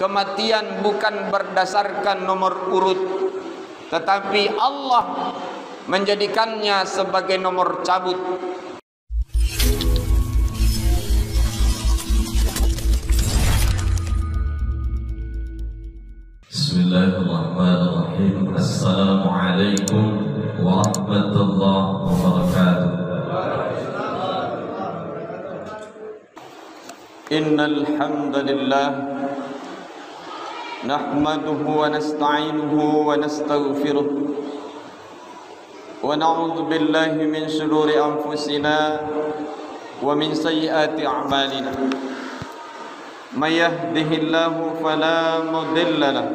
kematian bukan berdasarkan nomor urut, tetapi Allah menjadikannya sebagai nomor cabut. Bismillahirrahmanirrahim. Assalamualaikum warahmatullahi wabarakatuh. Innal hamdalillah nahmaduhu wa nasta'inuhu wa nastaghfiruh wa na'udzu billahi min shururi anfusina wa min sayyiati a'malina. May yahdihillahu fala mudilla lahu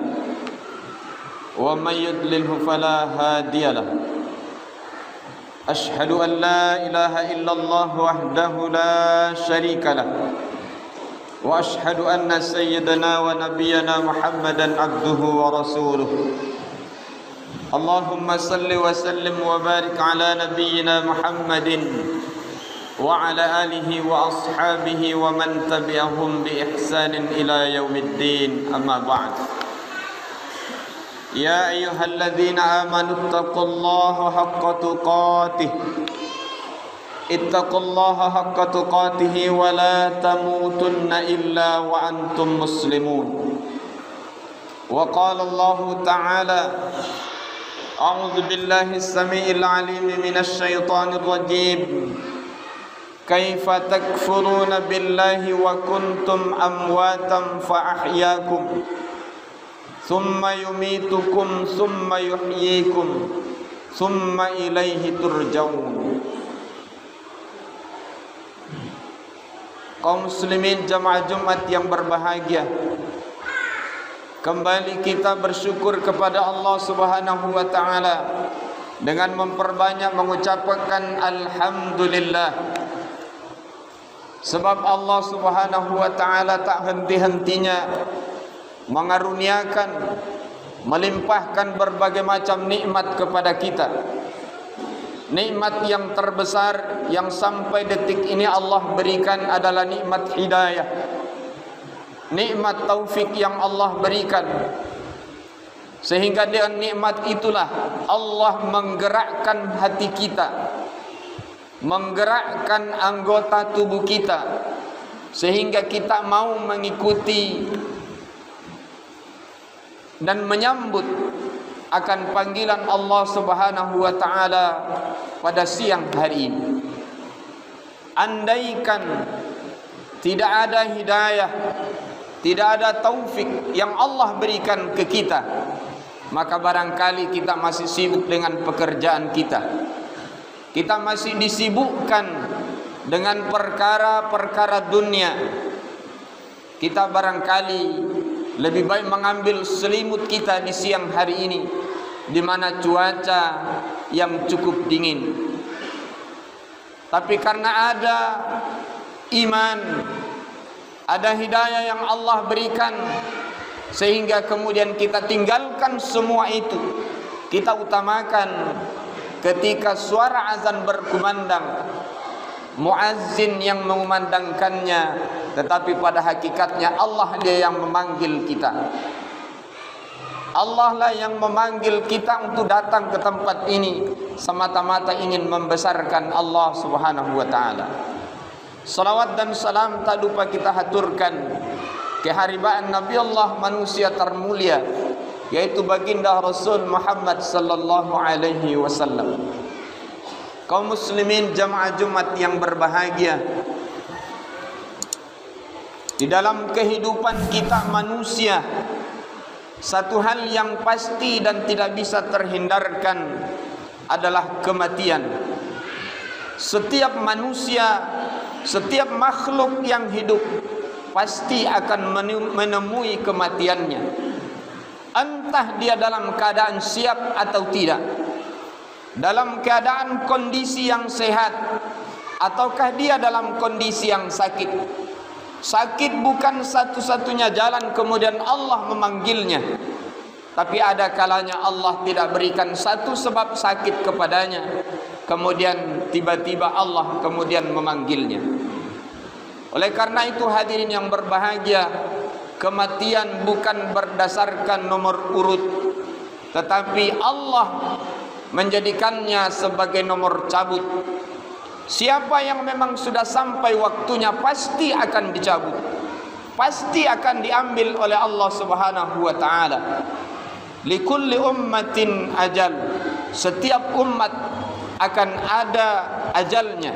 wa may yudlilhu fala hadiya lahu. Ashhadu an la ilaha illallah wahdahu la syarika lahu wa ashhadu anna sayyidana wa nabiyyana Muhammadan abduhu wa rasuluh. Allahumma salli wa sallim wa barik ala nabiyyina Muhammadin wa ala alihi wa ashabihi wa man tabi'ahum bi ihsanin ila yaumiddin. Amma ba'd. Ya ayyuhalladzina amanu taqullaha haqqa tuqatih ittaqullaha haqqa tuqatih wa la tamutunna illa wa antum muslimun. Wa qala Allah ta'ala a'udzu billahi as-sami'il 'alim minasy syaithanir rajim. Kaifa takfuruna billahi wa kuntum amwatan fa ahyaakum thumma yumitukum thumma yuhyikum thumma ilaihi turja'un. Kaum muslimin jamaah Jumat yang berbahagia, kembali kita bersyukur kepada Allah Subhanahu wa taala dengan memperbanyak mengucapkan alhamdulillah. Sebab Allah Subhanahu wa taala tak henti-hentinya mengaruniakan, melimpahkan berbagai macam nikmat kepada kita. Nikmat yang terbesar yang sampai detik ini Allah berikan adalah nikmat hidayah, nikmat taufik yang Allah berikan. Sehingga dengan nikmat itulah Allah menggerakkan hati kita, menggerakkan anggota tubuh kita, sehingga kita mau mengikuti dan menyambut akan panggilan Allah Subhanahu wa taala pada siang hari ini. Andaikan tidak ada hidayah, tidak ada taufik yang Allah berikan ke kita, maka barangkali kita masih sibuk dengan pekerjaan kita. Kita masih disibukkan dengan perkara-perkara dunia. Kita barangkali lebih baik mengambil selimut kita di siang hari ini, di mana cuaca yang cukup dingin. Tapi karena ada iman, ada hidayah yang Allah berikan, sehingga kemudian kita tinggalkan semua itu. Kita utamakan ketika suara azan berkumandang, muazzin yang mengumandangkannya, tetapi pada hakikatnya Allah dia yang memanggil kita. Allah lah yang memanggil kita untuk datang ke tempat ini semata-mata ingin membesarkan Allah Subhanahu wa taala. Salawat dan salam tak lupa kita haturkan keharibaan Nabi Allah manusia termulia, yaitu baginda Rasul Muhammad sallallahu alaihi wasallam. Kaum muslimin jamaah Jumat yang berbahagia, di dalam kehidupan kita manusia, satu hal yang pasti dan tidak bisa terhindarkan adalah kematian. Setiap manusia, setiap makhluk yang hidup pasti akan menemui kematiannya. Entah dia dalam keadaan siap atau tidak, dalam keadaan kondisi yang sehat, ataukah dia dalam kondisi yang sakit. Sakit bukan satu-satunya jalan kemudian Allah memanggilnya, tapi ada kalanya Allah tidak berikan satu sebab sakit kepadanya, kemudian tiba-tiba Allah kemudian memanggilnya. Oleh karena itu hadirin yang berbahagia, kematian bukan berdasarkan nomor urut, tetapi Allah menjadikannya sebagai nomor cabut. Siapa yang memang sudah sampai waktunya pasti akan dicabut, pasti akan diambil oleh Allah Subhanahu wa taala. Likulli ummatin ajal, setiap umat akan ada ajalnya.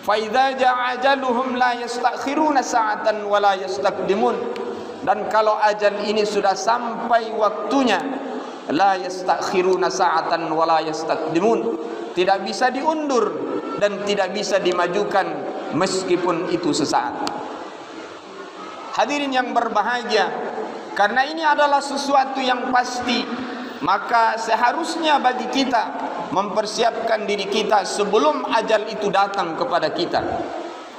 Fa idza ja'a ajaluhum la yastakhiruna sa'atan wa la yastaqdimun. Dan kalau ajal ini sudah sampai waktunya, la yastakhiruna sa'atan wa la yastaqdimun, tidak bisa diundur dan tidak bisa dimajukan meskipun itu sesaat. Hadirin yang berbahagia, karena ini adalah sesuatu yang pasti, maka seharusnya bagi kita mempersiapkan diri kita sebelum ajal itu datang kepada kita.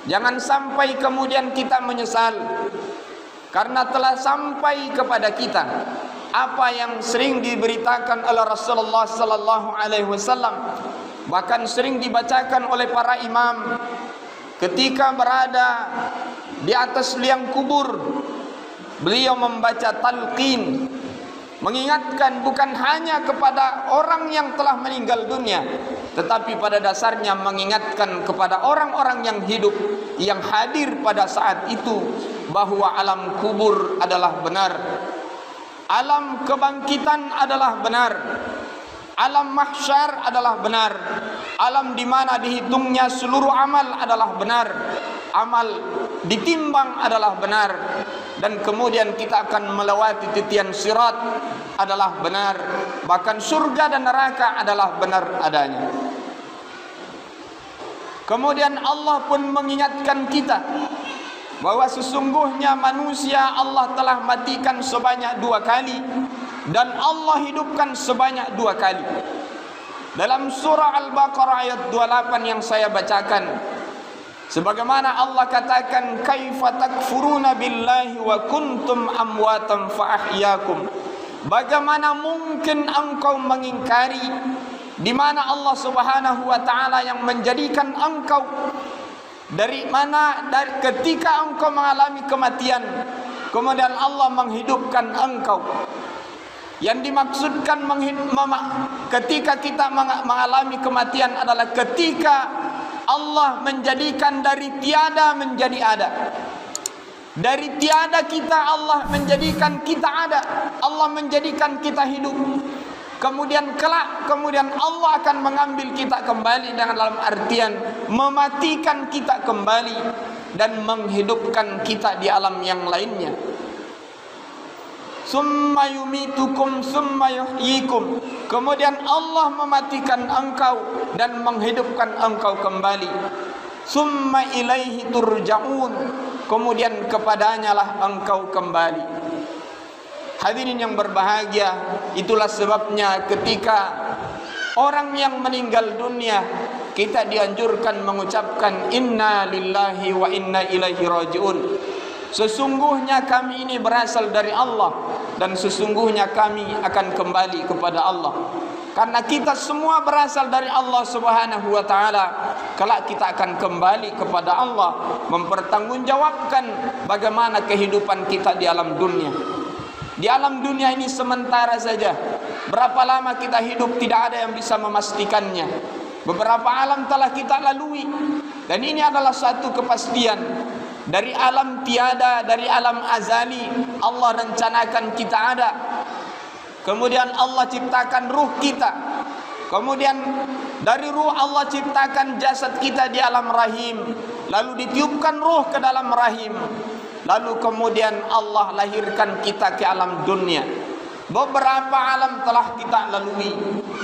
Jangan sampai kemudian kita menyesal karena telah sampai kepada kita apa yang sering diberitakan oleh Rasulullah sallallahu alaihi wasallam, bahkan sering dibacakan oleh para imam ketika berada di atas liang kubur. Beliau membaca talqin, mengingatkan bukan hanya kepada orang yang telah meninggal dunia, tetapi pada dasarnya mengingatkan kepada orang-orang yang hidup, yang hadir pada saat itu, bahwa alam kubur adalah benar, alam kebangkitan adalah benar, alam mahsyar adalah benar, alam di mana dihitungnya seluruh amal adalah benar, amal ditimbang adalah benar, dan kemudian kita akan melewati titian sirat adalah benar, bahkan surga dan neraka adalah benar adanya. Kemudian Allah pun mengingatkan kita bahwa sesungguhnya manusia Allah telah matikan sebanyak 2 kali dan Allah hidupkan sebanyak 2 kali. Dalam surah Al-Baqarah ayat 28 yang saya bacakan, sebagaimana Allah katakan, kaifa takfuruna billahi wa kuntum amwatan fa ahyakum. Bagaimana mungkin engkau mengingkari di mana Allah Subhanahu wa taala yang menjadikan engkau, dari mana dari ketika engkau mengalami kematian kemudian Allah menghidupkan engkau. Yang dimaksudkan ketika kita mengalami kematian adalah ketika Allah menjadikan dari tiada menjadi ada. Dari tiada kita Allah menjadikan kita ada. Allah menjadikan kita hidup. Kemudian kelak, kemudian Allah akan mengambil kita kembali, dengan dalam artian mematikan kita kembali dan menghidupkan kita di alam yang lainnya. Summa yumitukum summa yuhyikum. Kemudian Allah mematikan engkau dan menghidupkan engkau kembali. Summa ilaihi turja'un. Kemudian kepadanya lah engkau kembali. Hadirin yang berbahagia, itulah sebabnya ketika orang yang meninggal dunia, kita dianjurkan mengucapkan inna lillahi wa inna ilaihi raji'un. Sesungguhnya kami ini berasal dari Allah dan sesungguhnya kami akan kembali kepada Allah. Karena kita semua berasal dari Allah Subhanahu wa taala, kelak kita akan kembali kepada Allah, mempertanggungjawabkan bagaimana kehidupan kita di alam dunia. Di alam dunia ini sementara saja. Berapa lama kita hidup tidak ada yang bisa memastikannya. Beberapa alam telah kita lalui dan ini adalah satu kepastian. Dari alam tiada, dari alam azali, Allah rencanakan kita ada. Kemudian Allah ciptakan ruh kita. Kemudian dari ruh Allah ciptakan jasad kita di alam rahim. Lalu ditiupkan ruh ke dalam rahim. Lalu kemudian Allah lahirkan kita ke alam dunia. Beberapa alam telah kita lalui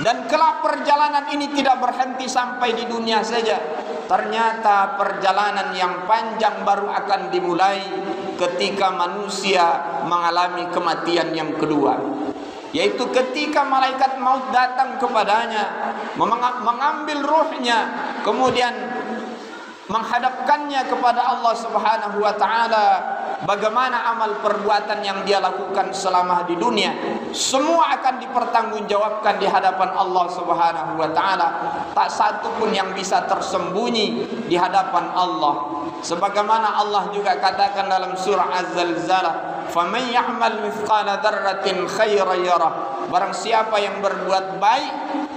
dan kelak perjalanan ini tidak berhenti sampai di dunia saja. Ternyata perjalanan yang panjang baru akan dimulai ketika manusia mengalami kematian yang kedua, yaitu ketika malaikat maut datang kepadanya, mengambil ruhnya, kemudian menghadapkannya kepada Allah Subhanahu wa taala, bagaimana amal perbuatan yang dia lakukan selama di dunia, semua akan dipertanggungjawabkan di hadapan Allah Subhanahu wa taala. Tak satu pun yang bisa tersembunyi di hadapan Allah. Sebagaimana Allah juga katakan dalam surah Az-Zalzalah, "Faman ya'mal mithqala dzarratin khairan yarah." Barang siapa yang berbuat baik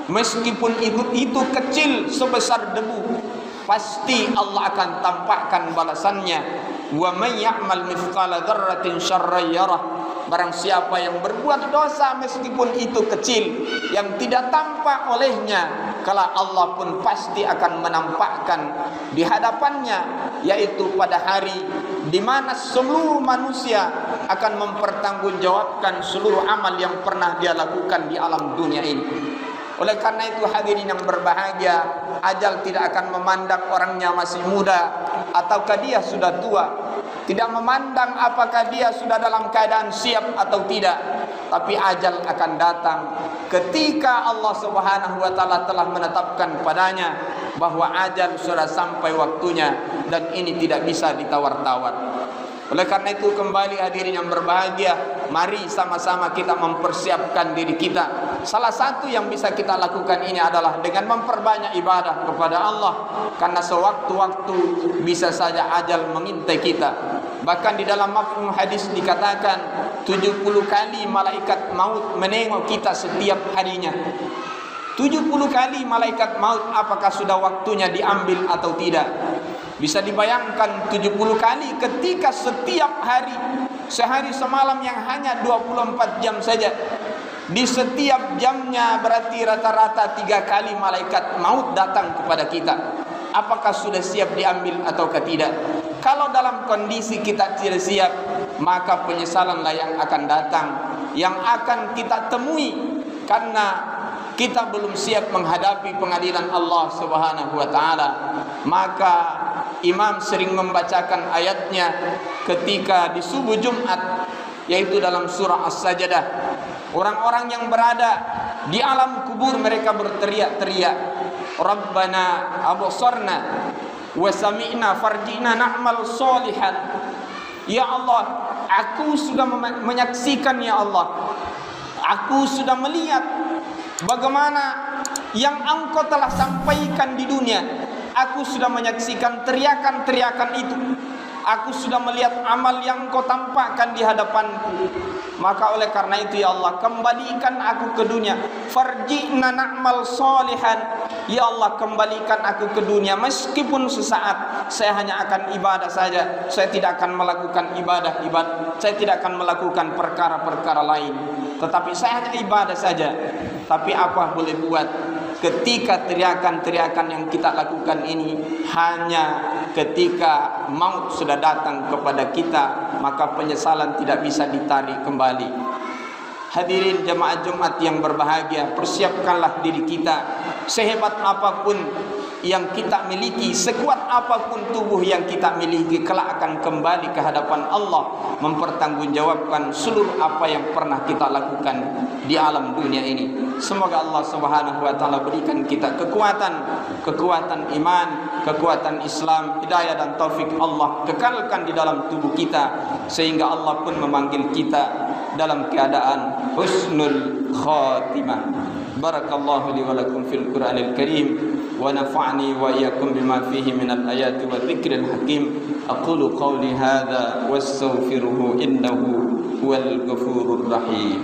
meskipun itu kecil sebesar debu, pasti Allah akan tampakkan balasannya. Wa may ya'mal mithqala dzarratin syarran yarah. Barang siapa yang berbuat dosa meskipun itu kecil, yang tidak tampak olehnya, kala Allah pun pasti akan menampakkan di hadapannya, yaitu pada hari di mana seluruh manusia akan mempertanggungjawabkan seluruh amal yang pernah dia lakukan di alam dunia ini. Oleh karena itu hadirin yang berbahagia, ajal tidak akan memandang orangnya masih muda ataukah dia sudah tua, tidak memandang apakah dia sudah dalam keadaan siap atau tidak, tapi ajal akan datang ketika Allah Subhanahu wa taala telah menetapkan padanya bahwa ajal sudah sampai waktunya dan ini tidak bisa ditawar-tawar. Oleh karena itu kembali hadirin yang berbahagia, mari sama-sama kita mempersiapkan diri kita. Salah satu yang bisa kita lakukan ini adalah dengan memperbanyak ibadah kepada Allah, karena sewaktu-waktu bisa saja ajal mengintai kita. Bahkan di dalam mafhum hadis dikatakan 70 kali malaikat maut menengok kita setiap harinya. 70 kali malaikat maut, apakah sudah waktunya diambil atau tidak? Bisa dibayangkan 70 kali ketika setiap hari, sehari semalam yang hanya 24 jam saja. Di setiap jamnya berarti rata-rata 3 kali malaikat maut datang kepada kita. Apakah sudah siap diambil ataukah tidak? Kalau dalam kondisi kita tidak siap, maka penyesalanlah yang akan datang, yang akan kita temui karena kita belum siap menghadapi pengadilan Allah Subhanahu wa taala. Maka imam sering membacakan ayatnya ketika di subuh Jumat, yaitu dalam surah As-Sajdah. Orang-orang yang berada di alam kubur mereka berteriak-teriak, "Rabbana absarna wa sami'na farji'na na'mal sholihan." Ya Allah, aku sudah menyaksikan, ya Allah, aku sudah melihat bagaimana yang Engkau telah sampaikan di dunia. Aku sudah menyaksikan teriakan-teriakan itu. Aku sudah melihat amal yang Engkau tampakkan di hadapanku. Maka oleh karena itu ya Allah, kembalikan aku ke dunia. Farji'na na'mal sholihan. Ya Allah, kembalikan aku ke dunia meskipun sesaat. Saya hanya akan ibadah saja. Saya tidak akan melakukan ibadah. Saya tidak akan melakukan perkara-perkara lain. Tetapi saya hanya ibadah saja. Tapi apa boleh buat, ketika teriakan-teriakan yang kita lakukan ini hanya ketika maut sudah datang kepada kita, maka penyesalan tidak bisa ditarik kembali. Hadirin jemaah Jumat yang berbahagia, persiapkanlah diri kita. Sehebat apapun yang kita miliki, sekuat apapun tubuh yang kita miliki, kelak akan kembali ke hadapan Allah mempertanggungjawabkan seluruh apa yang pernah kita lakukan di alam dunia ini. Semoga Allah Subhanahu wa taala berikan kita kekuatan iman, kekuatan Islam, hidayah dan taufik Allah kekalkan di dalam tubuh kita, sehingga Allah pun memanggil kita dalam keadaan husnul khatimah. Barakallahu li wa lakum fil Qur'anil Karim wa nafa'ni wa iyyakum bima fihi minal ayati wa dzikril hakim. Aqulu qawli hadza wastaghfiruhu innahu huwal ghafurur rahim.